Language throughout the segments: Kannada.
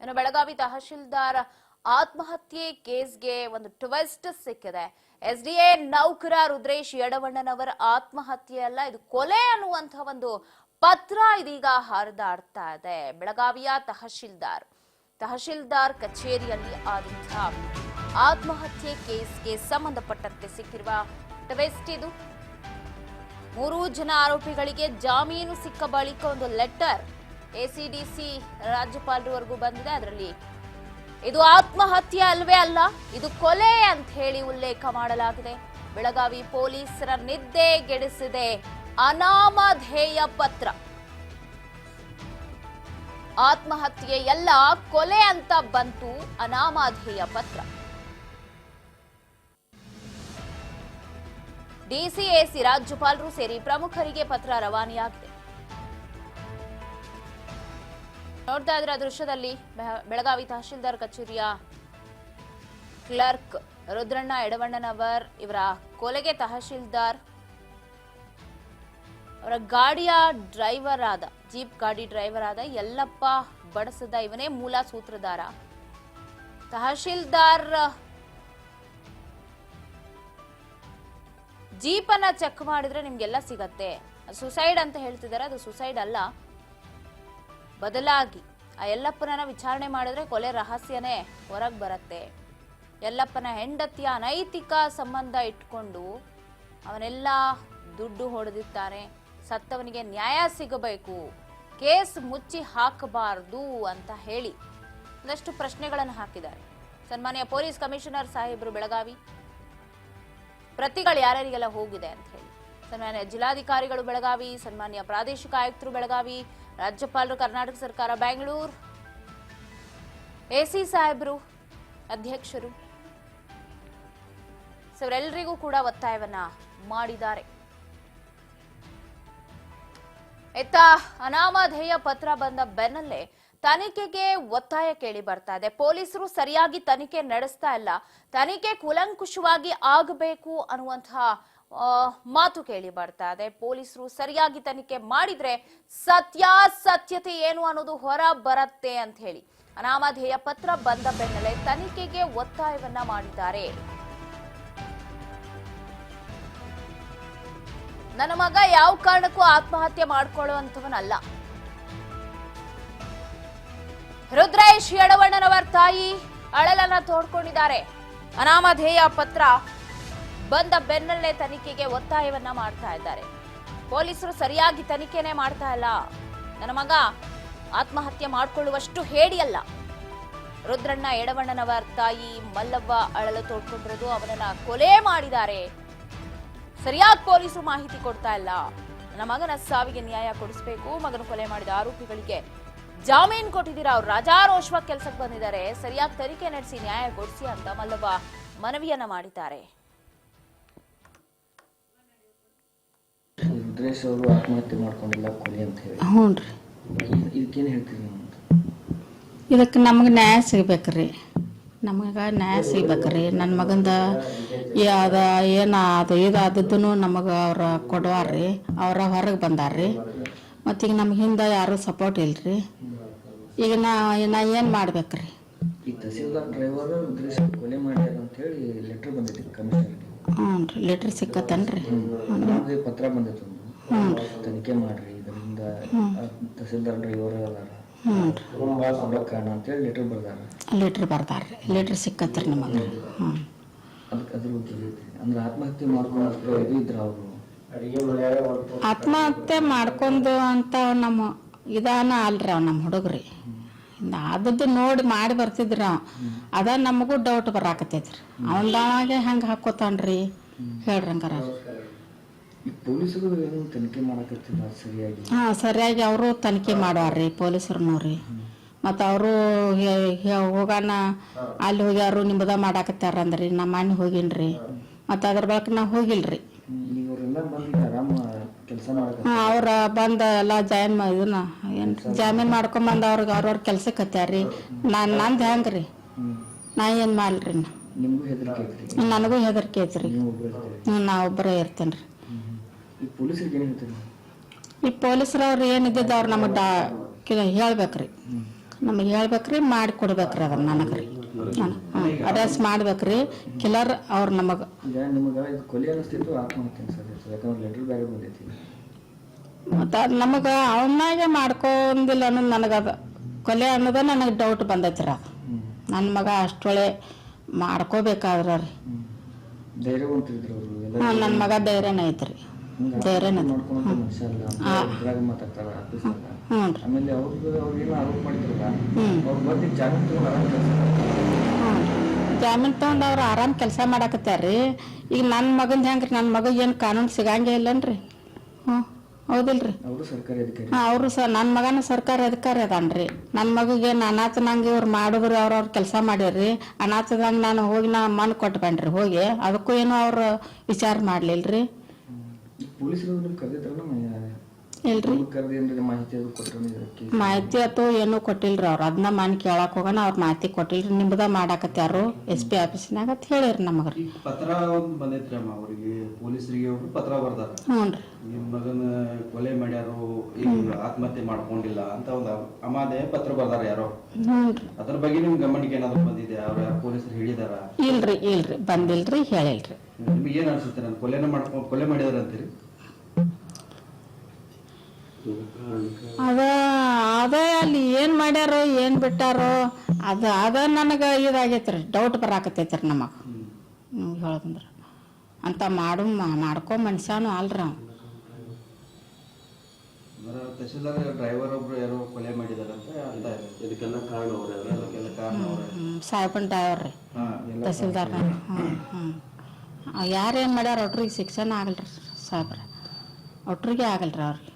ಇನ್ನು ಬೆಳಗಾವಿ ತಹಶೀಲ್ದಾರ್ ಆತ್ಮಹತ್ಯೆ ಕೇಸ್ಗೆ ಒಂದು ಟ್ವಿಸ್ಟ್ ಸಿಕ್ಕಿದೆ. ಎಸ್ಡಿಎ ನೌಕರ ರುದ್ರೇಶ್ ಯಡವಣ್ಣನವರ ಆತ್ಮಹತ್ಯೆ ಅಲ್ಲ, ಇದು ಕೊಲೆ ಅನ್ನುವಂತಹ ಒಂದು ಪತ್ರ ಇದೀಗ ಹರಿದಾಡ್ತಾ ಇದೆ. ಬೆಳಗಾವಿಯ ತಹಶೀಲ್ದಾರ್ ಕಚೇರಿಯಲ್ಲಿ ಆದಂತಹ ಆತ್ಮಹತ್ಯೆ ಕೇಸ್ಗೆ ಸಂಬಂಧಪಟ್ಟಂತೆ ಸಿಕ್ಕಿರುವ ಟ್ವಿಸ್ಟ್ ಇದು. 3 ಜನ ಆರೋಪಿಗಳಿಗೆ ಜಾಮೀನು ಸಿಕ್ಕ ಬಳಿಕ ಒಂದು ಲೆಟರ್ ಎಸಿಡಿಸಿ ರಾಜ್ಯಪಾಲರವರೆಗೂ ಬಂದಿದೆ. ಅದರಲ್ಲಿ ಇದು ಆತ್ಮಹತ್ಯೆ ಅಲ್ವೇ ಅಲ್ಲ, ಇದು ಕೊಲೆ ಅಂತ ಹೇಳಿ ಉಲ್ಲೇಖ ಮಾಡಲಾಗಿದೆ. ಬೆಳಗಾವಿ ಪೊಲೀಸರ ನಿದ್ದೆಗೆಡಿಸಿದೆ ಅನಾಮಧೇಯ ಪತ್ರ. ಆತ್ಮಹತ್ಯೆ ಎಲ್ಲ ಕೊಲೆ ಅಂತ ಬಂತು ಅನಾಮಧೇಯ ಪತ್ರ. ಡಿಸಿಎಸಿ ರಾಜ್ಯಪಾಲರು ಸೇರಿ ಪ್ರಮುಖರಿಗೆ ಪತ್ರ ರವಾನೆಯಾಗಿದೆ. ನೋಡ್ತಾ ಇದ್ರೆ ದೃಶ್ಯದಲ್ಲಿ ಬೆಳಗಾವಿ ತಹಶೀಲ್ದಾರ್ ಕಚೇರಿಯ ಕ್ಲರ್ಕ್ ರುದ್ರಣ್ಣ ಯಡವಣ್ಣನವರ್ ಇವರ ಕೊಲೆಗೆ ತಹಶೀಲ್ದಾರ್ ಅವರ ಗಾಡಿಯ ಡ್ರೈವರ್ ಆದ ಜೀಪ್ ಗಾಡಿ ಡ್ರೈವರ್ ಆದ ಯಲ್ಲಪ್ಪ ಬಡಸದ ಇವನೇ ಮೂಲ ಸೂತ್ರಧಾರ. ತಹಶೀಲ್ದಾರ್ ಜೀಪ್ ಅನ್ನ ಚೆಕ್ ಮಾಡಿದ್ರೆ ನಿಮ್ಗೆಲ್ಲ ಸಿಗತ್ತೆ. ಸುಸೈಡ್ ಅಂತ ಹೇಳ್ತಿದ್ದಾರೆ, ಅದು ಸುಸೈಡ್ ಅಲ್ಲ. ಬದಲಾಗಿ ಆ ಯಲ್ಲಪ್ಪನ ವಿಚಾರಣೆ ಮಾಡಿದ್ರೆ ಕೊಲೆ ರಹಸ್ಯನೇ ಹೊರಗೆ ಬರುತ್ತೆ. ಯಲ್ಲಪ್ಪನ ಹೆಂಡತಿಯ ಅನೈತಿಕ ಸಂಬಂಧ ಇಟ್ಕೊಂಡು ಅವನೆಲ್ಲ ದುಡ್ಡು ಹೊಡೆದಿದ್ದಾನೆ, ಸತ್ತವನಿಗೆ ನ್ಯಾಯ ಸಿಗಬೇಕು, ಕೇಸ್ ಮುಚ್ಚಿ ಹಾಕಬಾರದು ಅಂತ ಹೇಳಿ ಒಂದಷ್ಟು ಪ್ರಶ್ನೆಗಳನ್ನು ಹಾಕಿದ್ದಾರೆ. ಸನ್ಮಾನ್ಯ ಪೊಲೀಸ್ ಕಮಿಷನರ್ ಸಾಹೇಬರು ಬೆಳಗಾವಿ, ಪ್ರತಿಗಳು ಯಾರ್ಯಾರಿಗೆಲ್ಲ ಹೋಗಿದೆ ಅಂತ ಹೇಳಿ ಸನ್ಮಾನ್ಯ ಜಿಲ್ಲಾಧಿಕಾರಿಗಳು ಬೆಳಗಾವಿ, ಸನ್ಮಾನ್ಯ ಪ್ರಾದೇಶಿಕ ಆಯುಕ್ತರು ಬೆಳಗಾವಿ, ರಾಜ್ಯಪಾಲರು ಕರ್ನಾಟಕ ಸರ್ಕಾರ ಬೆಂಗಳೂರು, ಎಸಿ ಸಾಹೇಬರು, ಅಧ್ಯಕ್ಷರು ಇವರೆಲ್ಲರಿಗೂ ಕೂಡ ಒತ್ತಾಯವನ್ನ ಮಾಡಿದ್ದಾರೆ. ಇತ್ತ ಅನಾಮಧೇಯ ಪತ್ರ ಬಂದ ಬೆನ್ನಲ್ಲೇ ತನಿಖೆಗೆ ಒತ್ತಾಯ ಕೇಳಿ ಬರ್ತಾ ಇದೆ. ಪೊಲೀಸರು ಸರಿಯಾಗಿ ತನಿಖೆ ನಡೆಸ್ತಾ ಇಲ್ಲ, ತನಿಖೆ ಕೂಲಂಕುಷವಾಗಿ ಆಗಬೇಕು ಅನ್ನುವಂತಹ ಮಾತು ಕೇಳಿ ಬರ್ತಾ ಇದೆ. ಪೊಲೀಸರು ಸರಿಯಾಗಿ ತನಿಖೆ ಮಾಡಿದ್ರೆ ಸತ್ಯಾಸತ್ಯತೆ ಏನು ಅನ್ನೋದು ಹೊರ ಬರುತ್ತೆ ಅಂತ ಹೇಳಿ ಅನಾಮಧೇಯ ಪತ್ರ ಬಂದ ಬೆನ್ನಲ್ಲೇ ತನಿಖೆಗೆ ಒತ್ತಾಯವನ್ನ ಮಾಡಿದ್ದಾರೆ. ನನ್ನ ಮಗ ಯಾವ ಕಾರಣಕ್ಕೂ ಆತ್ಮಹತ್ಯೆ ಮಾಡ್ಕೊಳ್ಳುವಂತವನಲ್ಲ. ರುದ್ರೇಶ್ ಯಡವಣ್ಣನವರ ತಾಯಿ ಅಳಲನ್ನ ತೋಡ್ಕೊಂಡಿದ್ದಾರೆ. ಅನಾಮಧೇಯ ಪತ್ರ ಬಂದ ಬೆನ್ನಲ್ಲೇ ತನಿಖೆಗೆ ಒತ್ತಾಯವನ್ನ ಮಾಡ್ತಾ ಇದ್ದಾರೆ. ಪೊಲೀಸರು ಸರಿಯಾಗಿ ತನಿಖೆನೇ ಮಾಡ್ತಾ ಇಲ್ಲ, ನನ್ನ ಮಗ ಆತ್ಮಹತ್ಯೆ ಮಾಡಿಕೊಳ್ಳುವಷ್ಟು ಹೇಡಿಯಲ್ಲ. ರುದ್ರಣ್ಣ ಯಡವಣ್ಣನವರ ತಾಯಿ ಮಲ್ಲವ್ವ ಅಳಲು ತೋಡ್ಕೊಂಡಿರೋದು, ಅವನನ್ನ ಕೊಲೆ ಮಾಡಿದ್ದಾರೆ, ಸರಿಯಾಗಿ ಪೊಲೀಸರು ಮಾಹಿತಿ ಕೊಡ್ತಾ ಇಲ್ಲ. ನನ್ನ ಮಗನ ಸಾವಿಗೆ ನ್ಯಾಯ ಕೊಡಿಸಬೇಕು, ಮಗನ ಕೊಲೆ ಮಾಡಿದ ಆರೋಪಿಗಳಿಗೆ ಜಾಮೀನು ಕೊಟ್ಟಿದ್ದೀರಾ, ಅವ್ರು ರಾಜಾರೋಷವಾಗಿ ಕೆಲಸಕ್ಕೆ ಬಂದಿದ್ದಾರೆ, ಸರಿಯಾಗಿ ತನಿಖೆ ನಡೆಸಿ ನ್ಯಾಯ ಕೊಡಿಸಿ ಅಂತ ಮಲ್ಲವ್ವ ಮನವಿಯನ್ನ ಮಾಡಿದ್ದಾರೆ. ರುದ್ರೇಶ್ ಅವರು ಆತ್ಮಹತ್ಯೆ ಮಾಡ್ಕೊಂಡಿಲ್ಲ, ಕೊಲೆ ಅಂತ ಹೇಳಿ. ಹ್ಞೂನ್ರಿ, ಇದಕ್ಕೇನು ಹೇಳ್ತೀರಿ ನೀವು? ಇದಕ್ಕೆ ನಮಗೆ ನ್ಯಾಯ ಸಿಗ್ಬೇಕ್ರಿ, ನಮಗೆ ನ್ಯಾಯ ಸಿಗ್ಬೇಕ್ರಿ. ನನ್ನ ಮಗಂದ ಅದು ಏನು ಅದು ಇದು ಆದದ್ದು ನಮಗೆ ಅವ್ರ ಕೊಡುವಾರ್ರಿ, ಅವರ ಹೊರಗೆ ಬಂದಾರ್ರಿ. ಮತ್ತೀಗ ನಮ್ಗೆ ಹಿಂದೆ ಯಾರೂ ಸಪೋರ್ಟ್ ಇಲ್ರಿ. ಈಗ ನಾ ಏನು ಮಾಡ್ಬೇಕ್ರಿ? ಈ ತಹಸೀಲ್ದಾರ್ ಡ್ರೈವರ್ ರುದ್ರೇಶ್ ಕೊಲೆ ಮಾಡ್ಯಾರ ಅಂತ ಹೇಳಿ ಲೆಟರ್ ಬಂದಿದೆ ಕಮಿಷನರ್ಗೆ. ಹ್ಞೂ ರೀ, ಲೆಟ್ರ್ ಸಿಕ್ಕತ್ತನ್ರಿ? ನಮಗೆ ಪತ್ರ ಬಂದಿತ್ತು, ತನಿಖೆ ಮಾಡ್ರಿ, ಇದರಿಂದ ತಹಸೀಲ್ದಾರ್ ಡ್ರೈವರ್ ಅದಾರ ಕಾರಣ ಅಂತೇಳಿ ಲೆಟರ್ ಬರ್ದಾರ್ರಿ. ಲೆಟ್ರ್ ಸಿಕ್ಕತ್ರಿ ನಮಗೆ. ಹ್ಞೂ, ಅದ್ರ ಬಗ್ಗೆ ಅಂದ್ರೆ ಆತ್ಮಹತ್ಯೆ ಮಾಡ್ಕೊಂಡು ಇದು ಇದ್ರ ಅವರು ಆತ್ಮಹತ್ಯೆ ಮಾಡ್ಕೊಂಡು ಅಂತ ನಮ್ಮ ಇದಾನ ಅಲ್ರಿ ಅವ್ ನಮ್ಮ ಹುಡುಗ್ರಿ. ಆದದ್ದು ನೋಡಿ ಮಾಡಿ ಬರ್ತಿದ್ರಿ ಅವ, ಅದ ನಮಗೂ ಡೌಟ್ ಬರಾಕತ್ತೈತ್ರಿ. ಅವನ್ದಾಗೆ ಹೆಂಗೆ ಹಾಕೋತಾನ್ರಿ ಹೇಳ್ರಿ ಹಂಗಾರ. ಪೊಲೀಸರು ಏನು ತನಿಖೆ ಮಾಡಕತ್ತಿಲ್ಲ ಸರಿಯಾಗಿ? ಹಾಂ, ಸರಿಯಾಗಿ ಅವರು ತನಿಖೆ ಮಾಡುವಾರ್ರಿ ಪೊಲೀಸರು ರೀ. ಮತ್ತು ಅವರು ಹೋಗೋಣ ಅಲ್ಲಿ ಹೋಗ್ಯಾರು ನಿಮ್ಮದ ಮಾಡಾಕತ್ತಾರ ಅಂದ್ರಿ. ನಮ್ಮ ಮನೆ ಹೋಗಿನ್ರಿ, ಮತ್ತು ಅದ್ರ ಬಳಕ ನಾವು ಹೋಗಿಲ್ರಿ. ಹಾಂ, ಅವ್ರ ಬಂದ ಎಲ್ಲ ಇದನ್ನ ಏನು ಜಾಮೀನು ಮಾಡ್ಕೊಂಬಂದು ಅವ್ರಿಗೆ ಅವ್ರವ್ರ ಕೆಲ್ಸಕ್ಕೆ ಹತ್ಯಾರ್ರಿ. ನಂದು ಹೆಂಗೆ ರೀ, ನಾ ಏನು ಮಾಡ್ರಿ? ನನಗೂ ಹೆದರಿಕೆ ಐತ್ರಿ. ನಾ ಒಬ್ಬರೇ ಇರ್ತೇನೆ ರೀ. ಈ ಪೊಲೀಸರವ್ರು ಏನಿದ್ದಿದ್ದು ಅವ್ರು ನಮಗೆ ಹೇಳ್ಬೇಕ್ರಿ. ನಮಗೆ ಹೇಳ್ಬೇಕ್ರಿ ಮಾಡಿ ಕೊಡ್ಬೇಕ್ರಿ ಅದನ್ನ ನನಗೆ ರೀ ಅರೆಸ್ಟ್ ಮಾಡ್ಬೇಕ್ರಿ ಕಿಲ್ಲರ್ ಅವ್ರು ನಮಗೆ. ಈಗ ನಿಮಗೆ ಇದು ಕೊಲೆ ಅನಿಸ್ತಿತ್ತು ಆತ್ಮಹತ್ಯೆ ಅನ್ಸತ್ತೆ, ಯಾಕಂದ್ರೆ ಲೆಟರ್ ಬೇರೆ ಬಂದೈತಿ. ಮತ್ತು ಅದು ನಮಗೆ ಅವನಾಗೆ ಮಾಡ್ಕೊಂಡಿಲ್ಲ ಅನ್ನೋದು ನನಗದು ಕೊಲೆ ಅನ್ನೋದು ನನಗೆ ಡೌಟ್ ಬಂದೈತಿ ರೀ. ಅದು ನನ್ನ ಮಗ ಅಷ್ಟೊಳೆ ಮಾಡ್ಕೋಬೇಕಾದ್ರೆ ರೀ. ಧೈರ್ಯವಂತರಿದ್ರು ಅವರು ಎಲ್ಲ. ಹಾಂ, ನನ್ನ ಮಗ ಧೈರ್ಯನೇ ಐತ್ರಿ, ಧೈರ್ಯನೇ. ಮಾಡ್ಕೊಂತ ಮನುಷ್ಯ ಅಲ್ಲ ಇದ್ರಾಗ ಮಾತಾಡ್ತಾರ ಆಫೀಸ್ನಾಗ. ಹ್ಞೂ ರೀ. ಆಮೇಲೆ ಅವ್ರಿಗೇನು ಆರೋಪ ಮಾಡಿದ್ರಲ್ಲ, ಅವ್ರು ಬಂದು ಜಾಮೀನು ತಗೊಂಡು ಆರಾಮ್ ಕೆಲಸ ಜಾಮೀನು ತೊಗೊಂಡು ಅವ್ರು ಆರಾಮ್ ಕೆಲಸ ಮಾಡಾಕತ್ಯಾರ್ರಿ. ಈಗ ನನ್ನ ಮಗಂದು ಹೆಂಗ್ರಿ, ನನ್ನ ಮಗ ಏನು ಕಾನೂನು ಸಿಗಂಗೇ ಇಲ್ಲನ್ರಿ. ಹ್ಞೂ, ಹೌದಿಲ್ರಿ. ಅವರು ಸರ್ಕಾರಿ ಅಧಿಕಾರಿ. ಹಾಂ, ಅವರು ನನ್ನ ಮಗನ ಸರ್ಕಾರಿ ಅಧಿಕಾರಿ ಅದಾನ್ರಿ. ನನ್ನ ಮಗಿಗೆ ಅನಾಥನಂಗೆ ಇವ್ರು ಮಾಡಿದ್ರು, ಅವ್ರವ್ರ ಕೆಲಸ ಮಾಡ್ಯಾರ್ರಿ. ಅನಾಥದಂಗೆ ನಾನು ಹೋಗಿ ಮಣ್ಣು ಕೊಟ್ಟು ಬಂದ್ರಿ ಹೋಗಿ, ಅದಕ್ಕೂ ಏನೋ ಅವ್ರು ವಿಚಾರ ಮಾಡಲಿಲ್ರಿ. ಪೊಲೀಸರು ನಿಮ್ಗೆ ಕರೆದಿದ್ರಲ್ಲ ಇಲ್ರಿ, ಕರೆದೇನ್ರಿ ಮಾಹಿತಿ ಅದು ಕೊಟ್ಟರು? ಮಾಹಿತಿ ಆಯ್ತು ಏನೂ ಕೊಟ್ಟಿಲ್ರಿ ಅವ್ರು. ಅದನ್ನ ಮನೆ ಕೇಳಕ್ಕೆ ಹೋಗೋಣ, ಅವ್ರು ಮಾಹಿತಿ ಕೊಟ್ಟಿಲ್ರಿ. ನಿಮ್ದ ಮಾಡಾಕತ್ಯಾರು SP ಆಫೀಸ್ನಾಗ ಅಂತ ಹೇಳಿರಿ ನಮಗ್ರಿ. ಪತ್ರ ಒಂದು ಬಂದೈತ್ರಿ ಅಮ್ಮ ಅವ್ರಿಗೆ, ಪೊಲೀಸರಿಗೆ ಅವರು ಪತ್ರ ಬರ್ದಾರ. ಹ್ಞೂ ರೀ. ನಿಮ್ಮ ಮಗನ ಕೊಲೆ ಮಾಡ್ಯಾರು, ಈಗ ಆತ್ಮಹತ್ಯೆ ಮಾಡ್ಕೊಂಡಿಲ್ಲ ಅಂತ ಒಂದು ಅಮಾದೆ ಪತ್ರ ಬರ್ದಾರ ಯಾರೋ. ಹ್ಞೂ ರೀ. ಅದ್ರ ಬಗ್ಗೆ ನಿಮ್ ಗಮನಕ್ಕೆ ಏನಾದ್ರು ಬಂದಿದೆ? ಅವ್ರು ಯಾರು ಪೊಲೀಸರು ಹೇಳಿದಾರ? ಇಲ್ರಿ ಬಂದಿಲ್ರಿ, ಹೇಳಿಲ್ರಿ. ನಿಮ್ಗೆ ಏನ್ ಅನ್ಸುತ್ತೆ? ನಾನು ಕೊಲೆ ಮಾಡಿದಾರ ಅಂತೀರಿ? ಅದ ಅಲ್ಲಿ ಏನು ಮಾಡ್ಯಾರೋ ಏನು ಬಿಟ್ಟಾರೋ ಅದ ನನಗೆ ಇದಾಗೈತ್ರಿ, ಡೌಟ್ ಬರಾಕತ್ತೈತ್ರಿ ನಮಗೆ. ಹೇಳೋದಂದ್ರೆ ಅಂತ ಮಾಡ್ಕೊ ಮನುಷ್ಯನೂ ಅಲ್ರಿ ಅವ. ತಹಶೀಲ್ದಾರ್ ಡ್ರೈವರ್ ಒಬ್ರು ಯಾರೋ ಕೊಲೆ ಮಾಡಿದಾರಂತ ಅಂತ ಇದೆ. ಇದಕ್ಕೆಲ್ಲ ಕಾರಣ ಸಾಹೇಬನ್ ಡ್ರೈವರ್ ರೀ, ತಹಸೀಲ್ದಾರ್. ಯಾರೇನು ಮಾಡ್ಯಾರ ಒಟ್ರಿಗೆ ಶಿಕ್ಷಣ ಆಗಲ್ರಿ ಸಾಹೇಬ್ರ, ಒಟ್ರಿಗೆ ಆಗಲ್ರಿ ಅವ್ರಿಗೆ.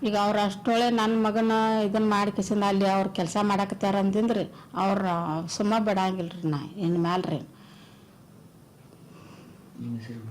ಈಗ ಅವ್ರು ಅಷ್ಟೊಳೆ ನನ್ನ ಮಗನ ಇದನ್ನ ಮಾಡಿ ಕಿಸಿಂದ ಅಲ್ಲಿ ಅವ್ರು ಕೆಲಸ ಮಾಡಾಕತ್ಯಾರ ಅಂದಿಂದ್ರಿ ಅವ್ರ ಸುಮ್ಮ ಬಿಡಂಗಿಲ್ರಿ. ನಾ ಇನ್ನು ಮ್ಯಾಲ್ರಿ ನಿಮ್ಮ ಹೆಸರು?